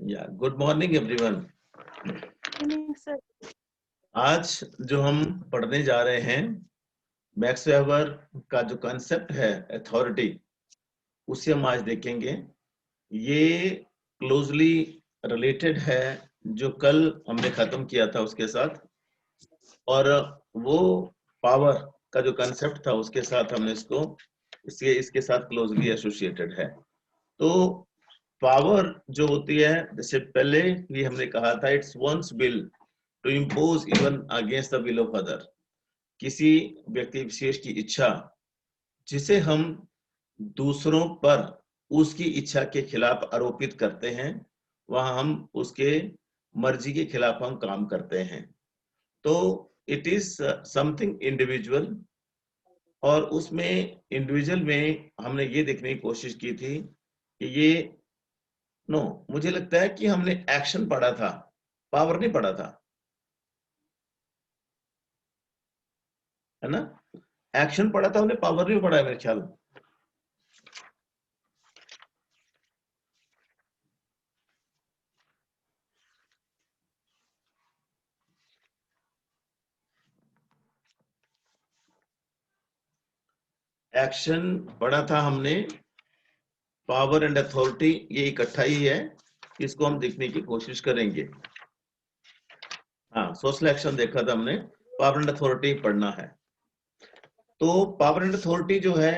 या good morning everyone. Evening sir. आज जो हम पढ़ने जा रहे हैं मैक्स वेबर का जो कंसेप्ट है अथॉरिटी, उसे हम आज देखेंगे। ये क्लोजली रिलेटेड है जो कल हमने खत्म किया था उसके साथ, और वो पावर का जो कंसेप्ट था उसके साथ हमने इसके साथ क्लोजली एसोसिएटेड है। तो पावर जो होती है, जैसे पहले भी हमने कहा था, it's one's will to impose even against the will of other. किसी व्यक्ति विशेष की इच्छा जिसे हम दूसरों पर उसकी इच्छा के खिलाफ आरोपित करते हैं, वहां हम उसके मर्जी के खिलाफ हम काम करते हैं। तो इट इज समथिंग इंडिविजुअल, और उसमें इंडिविजुअल में हमने ये देखने की कोशिश की थी कि ये मुझे लगता है कि हमने एक्शन पढ़ा था, पावर नहीं पढ़ा था, है ना। एक्शन पढ़ा था, हमने पावर नहीं पढ़ा है मेरे ख्याल। एक्शन पढ़ा था हमने, पावर एंड अथॉरिटी ये इकट्ठा ही है, इसको हम देखने की कोशिश करेंगे। हाँ, सोशल एक्शन देखा था हमने, पावर एंड अथॉरिटी पढ़ना है। तो पावर एंड अथॉरिटी जो है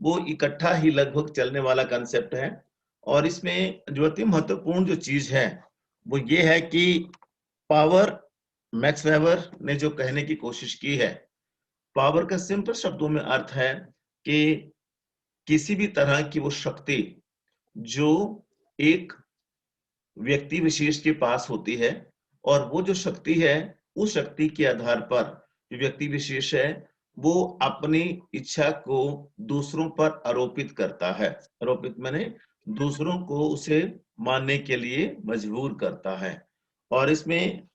वो इकट्ठा ही लगभग चलने वाला कंसेप्ट है, और इसमें जो अति महत्वपूर्ण जो चीज है वो ये है कि पावर, मैक्स वेबर ने जो कहने की कोशिश की है, पावर का सिंपल शब्दों में अर्थ है कि किसी भी तरह की वो शक्ति जो एक व्यक्ति विशेष के पास होती है, और वो जो शक्ति है उस शक्ति के आधार पर जो व्यक्ति विशेष है वो अपनी इच्छा को दूसरों पर आरोपित करता है। आरोपित माने दूसरों को उसे मानने के लिए मजबूर करता है। और इसमें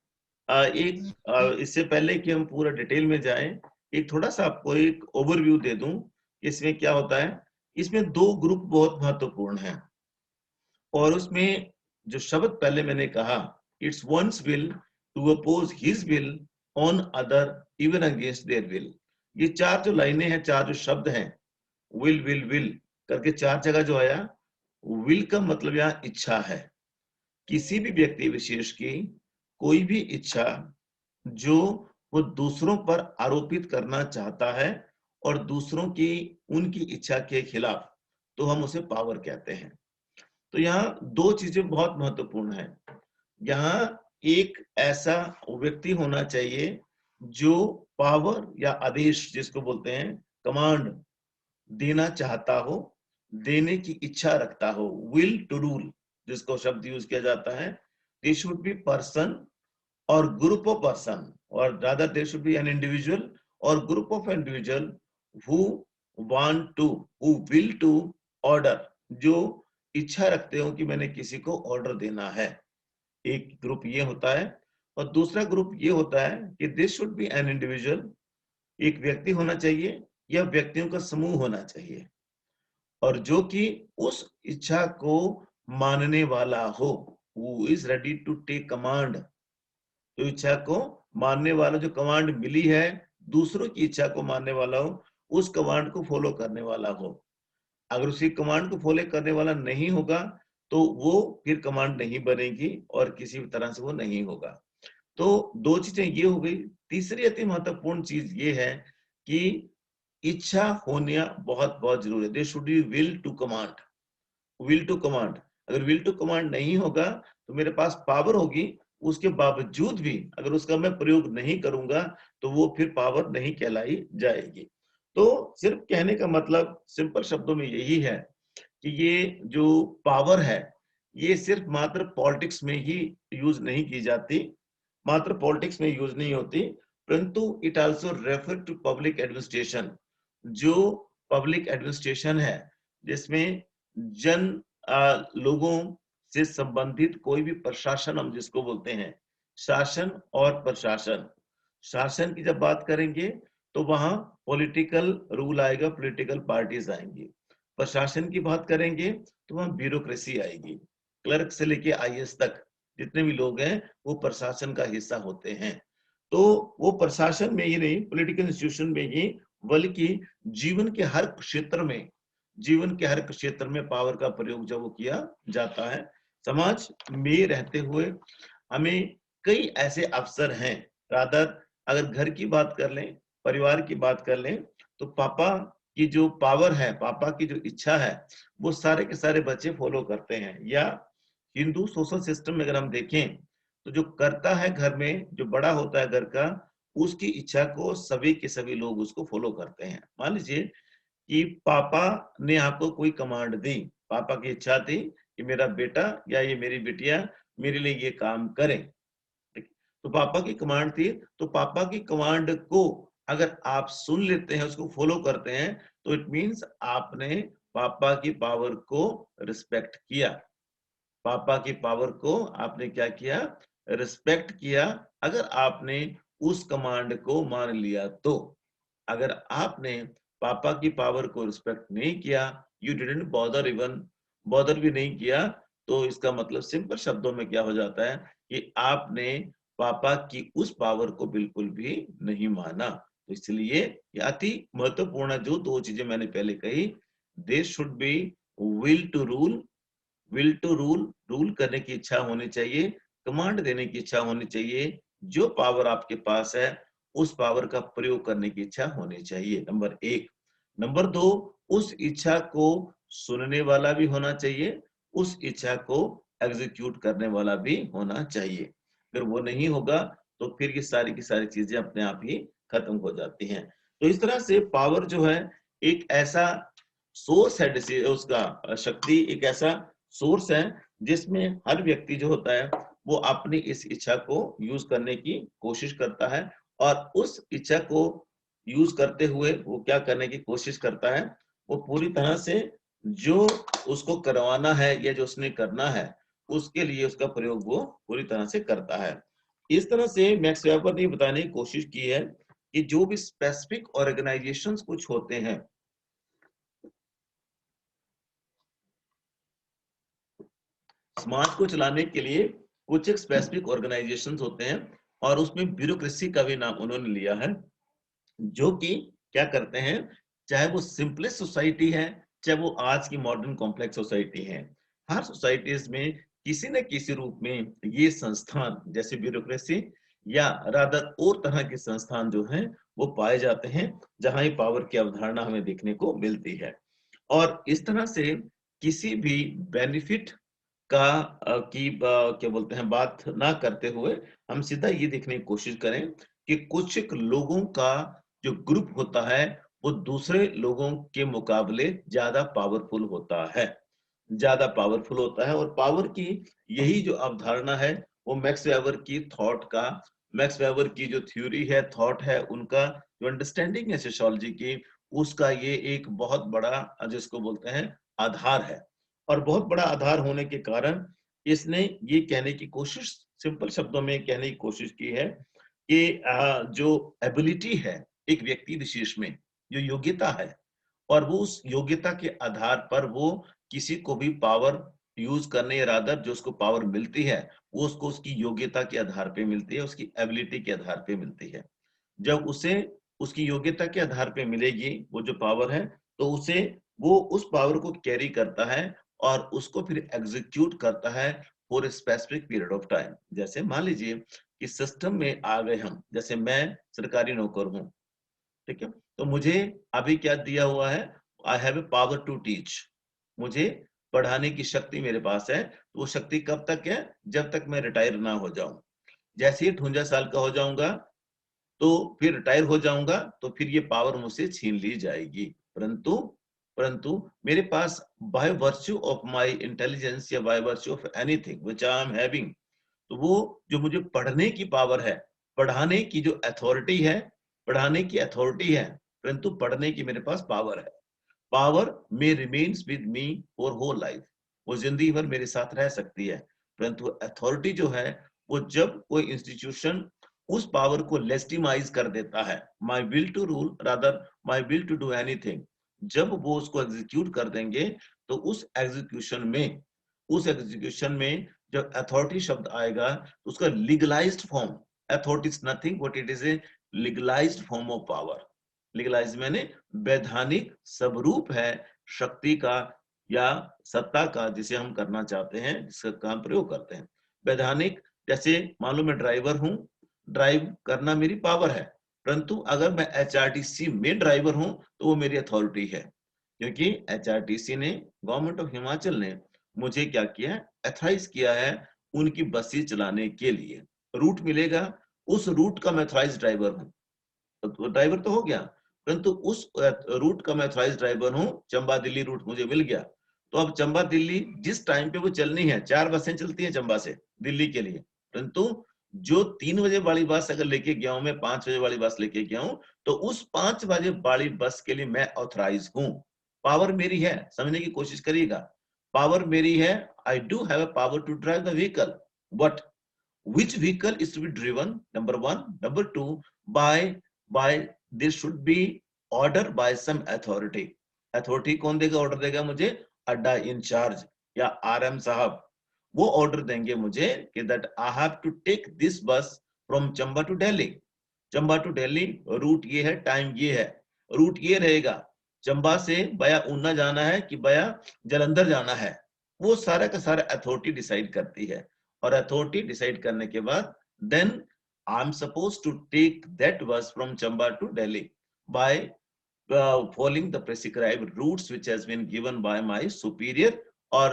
इससे पहले कि हम पूरा डिटेल में जाएं, एक थोड़ा सा आपको एक ओवरव्यू दे दूं इसमें क्या होता है। इसमें दो ग्रुप बहुत महत्वपूर्ण हैं, और उसमें जो शब्द पहले मैंने कहा, it's one's will to oppose his will on other even against their will. ये चार जो लाइनें हैं, चार जो शब्द हैं, विल विल विल करके चार जगह जो आया, विल का मतलब यहाँ इच्छा है। किसी भी व्यक्ति विशेष की कोई भी इच्छा जो वो दूसरों पर आरोपित करना चाहता है, और दूसरों की उनकी इच्छा के खिलाफ, तो हम उसे पावर कहते हैं। तो यहाँ दो चीजें बहुत महत्वपूर्ण है। यहाँ एक ऐसा व्यक्ति होना चाहिए जो पावर या आदेश जिसको बोलते हैं कमांड देना चाहता हो, देने की इच्छा रखता हो, विल टू रूल जिसको शब्द यूज किया जाता है। दे शुड बी पर्सन और ग्रुप ऑफ पर्सन, और rather there should be an individual or group of individual who want to, who will to order, जो इच्छा रखते हो कि मैंने किसी को ऑर्डर देना है। एक ग्रुप ये होता है, और दूसरा ग्रुप ये होता है कि this should be an individual, एक व्यक्ति होना चाहिए या व्यक्तियों का समूह होना चाहिए, और जो कि उस इच्छा को मानने वाला हो, who is ready to take command, तो इच्छा को मानने वाला, जो कमांड मिली है दूसरों की इच्छा को मानने वाला हो, उस कमांड को फॉलो करने वाला हो। अगर उसी कमांड को फॉलो करने वाला नहीं होगा तो वो फिर कमांड नहीं बनेगी और किसी भी तरह से वो नहीं होगा। तो दो चीजें ये हो गई। तीसरी अति महत्वपूर्ण चीज ये है कि इच्छा होना बहुत बहुत जरूरी है। They should be will to command, will to command. अगर विल टू कमांड नहीं होगा तो मेरे पास पावर होगी, उसके बावजूद भी अगर उसका मैं प्रयोग नहीं करूंगा तो वो फिर पावर नहीं कहलाई जाएगी। तो सिर्फ कहने का मतलब सिंपल शब्दों में यही है कि ये जो पावर है ये सिर्फ मात्र पॉलिटिक्स में ही यूज नहीं की जाती, मात्र पॉलिटिक्स में यूज नहीं होती, परंतु it also refer to public administration. जो पब्लिक एडमिनिस्ट्रेशन है जिसमें जन लोगों से संबंधित कोई भी प्रशासन, हम जिसको बोलते हैं शासन और प्रशासन। शासन की जब बात करेंगे तो वहां पॉलिटिकल रूल आएगा, पॉलिटिकल पार्टीज आएंगी। प्रशासन की बात करेंगे तो वहां ब्यूरोक्रेसी आएगी। क्लर्क से लेके आईएएस तक जितने भी लोग हैं वो प्रशासन का हिस्सा होते हैं। तो वो प्रशासन में ही नहीं, पॉलिटिकल इंस्टीट्यूशन में ही, बल्कि जीवन के हर क्षेत्र में, जीवन के हर क्षेत्र में पावर का प्रयोग जब वो किया जाता है। समाज में रहते हुए हमें कई ऐसे अवसर हैं, रादर अगर घर की बात कर लें, परिवार की बात कर लें, तो पापा की जो पावर है, पापा की जो इच्छा है, वो सारे के सारे बच्चे फॉलो करते हैं। या हिंदू सोशल सिस्टम में अगर हम देखें, तो जो करता है घर में, जो बड़ा होता है घर का, उसकी इच्छा को सभी के सभी लोग उसको फॉलो करते हैं। मान लीजिए कि पापा ने आपको कोई कमांड दी, पापा की इच्छा थी कि मेरा बेटा या ये मेरी बिटिया मेरे लिए ये काम करे, ठीक? तो पापा की कमांड थी, तो पापा की कमांड को अगर आप सुन लेते हैं, उसको फॉलो करते हैं, तो इट मीन्स आपने पापा की पावर को रिस्पेक्ट किया। पापा की पावर को आपने क्या किया? रिस्पेक्ट किया। अगर आपने उस कमांड को मान लिया तो। अगर आपने पापा की पावर को रिस्पेक्ट नहीं किया, you didn't bother, even bother भी नहीं किया, तो इसका मतलब सिंपल शब्दों में क्या हो जाता है कि आपने पापा की उस पावर को बिल्कुल भी नहीं माना। तो इसलिए ये अति महत्वपूर्ण जो दो चीजें मैंने पहले कही, there should be will to rule, will to rule, rule करने की इच्छा होनी चाहिए, कमांड देने की इच्छा होनी चाहिए। जो पावर आपके पास है, उस पावर का प्रयोग करने की इच्छा होनी चाहिए, नंबर 1। नंबर 2, उस इच्छा को सुनने वाला भी होना चाहिए, उस इच्छा को एग्जीक्यूट करने वाला भी होना चाहिए। अगर वो नहीं होगा, तो फिर ये सारी की सारी चीजें अपने आप ही खत्म हो जाती हैं। तो इस तरह से पावर जो है, एक ऐसा सोर्स है, उसका शक्ति एक ऐसा सोर्स है जिसमें हर व्यक्ति जो होता है वो अपनी इस इच्छा को यूज करने की कोशिश करता है, और उस इच्छा को यूज करते हुए वो क्या करने की कोशिश करता है, वो पूरी तरह से जो उसको करवाना है या जो उसने करना है, उसके लिए उसका प्रयोग वो पूरी तरह से करता है। इस तरह से मैक्स वेबर ने बताने की कोशिश की है कि जो भी स्पेसिफिक ऑर्गेनाइजेशंस कुछ होते हैं, समाज को चलाने के लिए कुछ एक स्पेसिफिक ऑर्गेनाइजेशंस होते हैं, और उसमें ब्यूरोक्रेसी का भी नाम उन्होंने लिया है, जो कि क्या करते हैं, चाहे वो सिंपलेस्ट सोसाइटी है, चाहे वो आज की मॉडर्न कॉम्प्लेक्स सोसाइटी है, हर सोसाइटीज में किसी न किसी रूप में ये संस्थान, जैसे ब्यूरोक्रेसी या रादर और तरह के संस्थान जो हैं वो पाए जाते हैं, जहां ये पावर की अवधारणा हमें देखने को मिलती है। और इस तरह से किसी भी बेनिफिट का क्या बोलते हैं, बात ना करते हुए हम सीधा ये देखने की कोशिश करें कि कुछ एक लोगों का जो ग्रुप होता है, वो दूसरे लोगों के मुकाबले ज्यादा पावरफुल होता है, ज्यादा पावरफुल होता है। और पावर की यही जो अवधारणा है, वो मैक्स वेबर की थॉट का, मैक्स वेबर की जो थ्योरी है, थॉट है, उनका जो अंडरस्टैंडिंग है सोशियोलॉजी की, उसका ये एक बहुत बड़ा जिसको बोलते हैं आधार है। और बहुत बड़ा आधार होने के कारण इसने ये कहने की कोशिश, सिंपल शब्दों में कहने की कोशिश की है कि जो एबिलिटी है एक व्यक्ति विशेष में, जो योग्यता है, और वो उस योग्यता के आधार पर वो किसी को भी पावर यूज करने, या रादर जो उसको पावर मिलती है, वो उसको उसकी योग्यता के आधार पे मिलती है, उसकी एबिलिटी के आधार पे मिलती है। जब उसे उसकी योग्यता के आधार पे मिलेगी वो जो पावर है, तो उसे वो उस पावर को कैरी करता है और उसको फिर एग्जीक्यूट करता है for a specific period of time. जैसे मान लीजिए कि सिस्टम में आ गए हम, जैसे मैं सरकारी नौकर हूँ, ठीक है, तो मुझे अभी क्या दिया हुआ है, I have a power to teach, मुझे पढ़ाने की शक्ति मेरे पास है। तो वो शक्ति कब तक है? जब तक मैं रिटायर ना हो जाऊं। जैसे ही 58 साल का हो जाऊंगा, तो फिर रिटायर हो जाऊंगा, तो फिर ये पावर मुझसे छीन ली जाएगी। परंतु परंतु मेरे पास by virtue of my intelligence, या by virtue of anything which I am having, तो वो जो मुझे पढ़ने की पावर है, पढ़ाने की जो अथॉरिटी है, पढ़ाने की अथॉरिटी है, परंतु पढ़ने की मेरे पास पावर है। पावर में remains with me for whole life, वो जिंदगी भर मेरे साथ रह सकती है। परंतु अथॉरिटी जो है, वो जब कोई इंस्टीट्यूशन उस पावर को लेजिटिमाइज कर देता है, my will to rule, rather my will to do anything, जब वो उसको एग्जीक्यूट कर देंगे, तो उस एग्जीक्यूशन में उस एग्जीक्यूशन में जब अथॉरिटी शब्द आएगा तो उसका legalized form, authority is nothing but it is a legalized form of power. Legalize मैंने वैधानिक स्वरूप है शक्ति का या सत्ता का, जिसे हम करना चाहते हैं, जिसका हम प्रयोग करते हैं। वैधानिक, जैसे मान लो मैं ड्राइवर हूं, ड्राइव करना मेरी पावर है, परंतु अगर मैं एचआरटीसी में ड्राइवर हूं तो वो मेरी अथॉरिटी है, क्योंकि एचआरटीसी ने, गवर्नमेंट ऑफ हिमाचल ने मुझे क्या किया है, एथराइज किया है उनकी बसें चलाने के लिए। रूट मिलेगा, उस रूट का मैं एथराइज ड्राइवर हूँ, तो ड्राइवर तो हो गया, परंतु उस रूट का मैं एथराइज ड्राइवर हूँ। चंबा दिल्ली रूट मुझे मिल गया, तो अब चंबा दिल्ली जिस टाइम पे वो चलनी है, 4 बसें चलती हैं चंबा से दिल्ली के लिए, परंतु जो 3 बजे वाली बस अगर लेके गया हूं, मैं 5 बजे वाली बस लेके गया हूं, तो उस 5 बजे वाली बस के लिए मैं ऑथराइज हूं। पावर मेरी है, समझने की कोशिश करिएगा। पावर मेरी है, I do have a power to drive the vehicle, but which vehicle is to be driven, number one. Number two, by this should be order by some authority. Authority कौन देगा, ऑर्डर देगा मुझे अड्डा in charge या RM साहब। वो order देंगे मुझे कि that I have to take this bus from Chamba to Delhi. Chamba to Delhi route ये है, टाइम ये है, रूट ये रहेगा। चंबा से बया ऊना जाना है कि बया जलंधर जाना है, वो सारा का सारा अथॉरिटी डिसाइड करती है। और अथॉरिटी डिसाइड करने के बाद then I am suppose to take that bus from Chamba to Delhi by following the prescribed routes which has been given by my superior or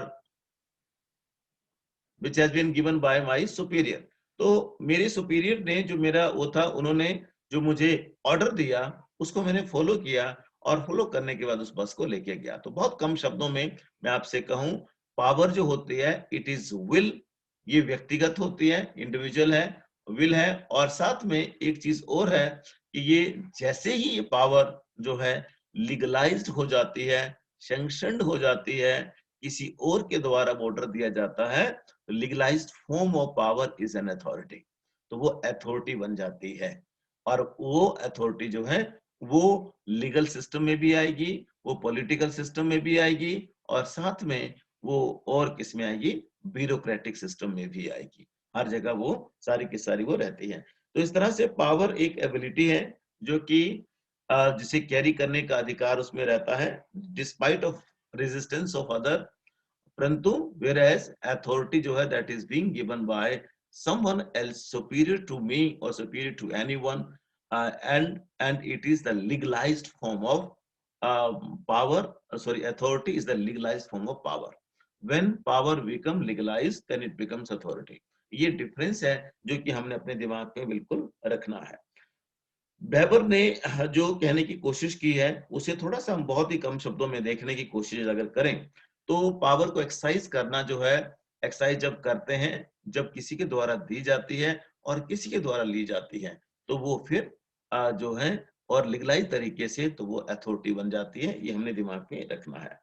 which has been given by my superior। तो मेरे superior ने जो मेरा वो था, उन्होंने जो मुझे ऑर्डर दिया उसको मैंने फॉलो किया, और फॉलो करने के बाद उस बस को लेके गया। तो बहुत कम शब्दों में मैं आपसे कहूं, पावर जो होती है इट इज विल, ये व्यक्तिगत होती है, इंडिविजुअल है, विल है। और साथ में एक चीज और है कि ये जैसे ही ये पावर जो है लीगलाइज्ड हो जाती है, सैंक्शनड हो जाती है, किसी और के द्वारा ऑर्डर दिया जाता है, legalised form of power is an authority, तो वो अथॉरिटी बन जाती है। और वो अथॉरिटी जो है वो लीगल सिस्टम में भी आएगी, वो पॉलिटिकल सिस्टम में भी आएगी, और साथ में वो और किस में आएगी, ब्यूरोक्रेटिक सिस्टम में भी आएगी। हर जगह वो सारी की सारी वो रहती है। तो इस तरह से पावर एक एबिलिटी है जो कि जिसे कैरी करने का अधिकार उसमें रहता है, despite of resistance of other. परंतु whereas authority जो है that is being given by someone else superior to me or superior to anyone, and it is the legalized form of power, sorry, authority is the legalized form of power. When power become legalized then it becomes authority। ये difference है जो कि हमने अपने दिमाग में बिल्कुल रखना है। वेबर ने जो कहने की कोशिश की है उसे थोड़ा सा हम बहुत ही कम शब्दों में देखने की कोशिश अगर करें, तो पावर को एक्सरसाइज करना जो है, एक्सरसाइज जब करते हैं, जब किसी के द्वारा दी जाती है और किसी के द्वारा ली जाती है, तो वो फिर जो है और लीगलाइज तरीके से तो वो अथॉरिटी बन जाती है। ये हमने दिमाग में रखना है।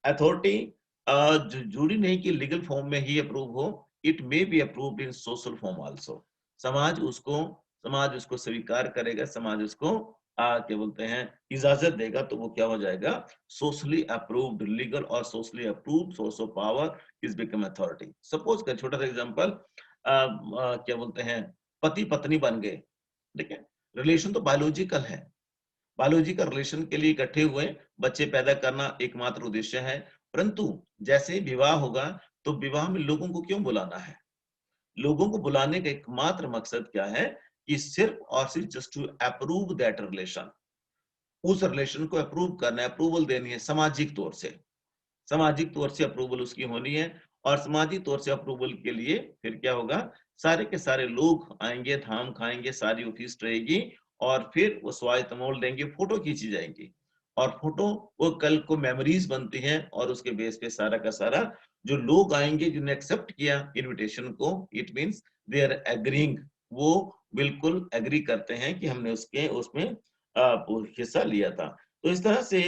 अथॉरिटी जरूरी नहीं कि लीगल फॉर्म में ही अप्रूव हो, it may be approved in social form also. समाज उसको समाज उसको स्वीकार करेगा, समाज उसको क्या बोलते हैं, इजाजत देगा, तो वो क्या हो जाएगा, सोशली अप्रूव्ड, लीगल और socially approved source of power is become authority. Suppose कर छोटा सा एग्जांपल, क्या बोलते हैं, पति पत्नी बन गए, ठीक है, रिलेशन तो बायोलॉजिकल है, बायोलॉजिकल रिलेशन के लिए इकट्ठे हुए, बच्चे पैदा करना एकमात्र उद्देश्य है। परंतु जैसे ही विवाह होगा तो विवाह में लोगों को क्यों बुलाना है, लोगों को बुलाने का एकमात्र मकसद क्या है कि सिर्फ और सिर्फ just to approve that relation, उस रिलेशन को अप्रूव करना है, अप्रूवल देनी है सामाजिक तौर से, सामाजिक तौर से अप्रूवल उसकी होनी है। और सामाजिक तौर से अप्रूवल के लिए फिर क्या होगा, सारे के सारे लोग आएंगे, धाम खाएंगे, सारी ऑफिस रहेगी, और फिर वो स्वाय तमोल देंगे, फोटो खींची जाएंगी, और फोटो वो कल को मेमोरीज बनती हैं, और उसके बेस पे सारा का सारा जो लोग आएंगे जिन्होंने एक्सेप्ट किया इनविटेशन को, it means they are agreeing, वो बिल्कुल एग्री करते हैं कि हमने उसके उसमें हिस्सा लिया था। तो इस तरह से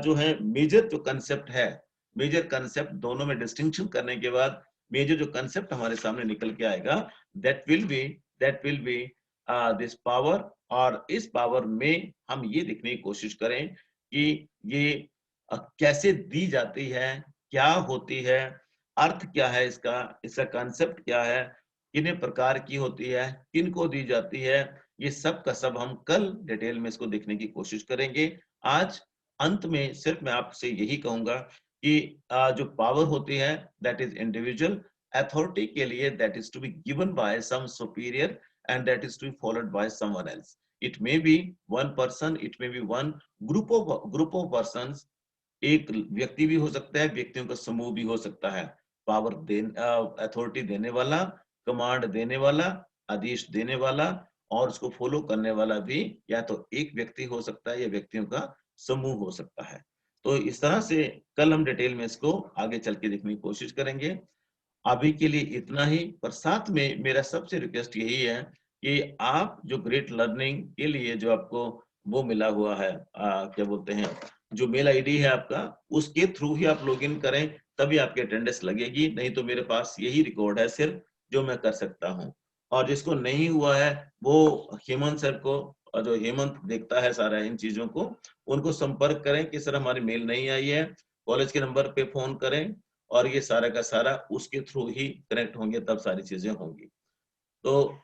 जो है मेजर जो कंसेप्ट है, मेजर कंसेप्ट दोनों में डिस्टिंक्शन करने के बाद मेजर जो कंसेप्ट हमारे सामने निकल के आएगा, that will be this power. और इस पावर में हम ये देखने की कोशिश करें कि ये कैसे दी जाती है, क्या होती है, अर्थ क्या है इसका, इसका कंसेप्ट क्या है, कितने प्रकार की होती है, किनको दी जाती है, ये सब का सब हम कल डिटेल में इसको देखने की कोशिश करेंगे। आज अंत में सिर्फ मैं आपसे यही कहूंगा कि जो पावर होती है दैट इज इंडिविजुअल, अथॉरिटी के लिए that is to be given by some superior and that is to be followed by someone else. It may be one person, it may be one group of persons, एक व्यक्ति भी हो सकता है, व्यक्तियों का समूह भी हो सकता है। पावर अथॉरिटी देने वाला, कमांड देने वाला, आदेश देने वाला और उसको फॉलो करने वाला भी या तो एक व्यक्ति हो सकता है या व्यक्तियों का समूह हो सकता है। तो इस तरह से कल हम डिटेल में इसको आगे चल के देखने की कोशिश करेंगे। अभी के लिए इतना ही, पर साथ में मेरा सबसे रिक्वेस्ट यही है कि आप जो ग्रेट लर्निंग के लिए जो आपको वो मिला हुआ है, क्या बोलते हैं, जो मेल आईडी है आपका, उसके थ्रू ही आप लॉगिन करें, तभी आपकी अटेंडेंस लगेगी। नहीं तो मेरे पास यही रिकॉर्ड है सिर्फ जो मैं कर सकता हूँ। और जिसको नहीं हुआ है वो हेमंत सर को, और जो हेमंत देखता है सारा इन चीजों को, उनको संपर्क करें कि सर हमारी मेल नहीं आई है, कॉलेज के नंबर पे फोन करें और ये सारा का सारा उसके थ्रू ही कनेक्ट होंगे, तब सारी चीजें होंगी। तो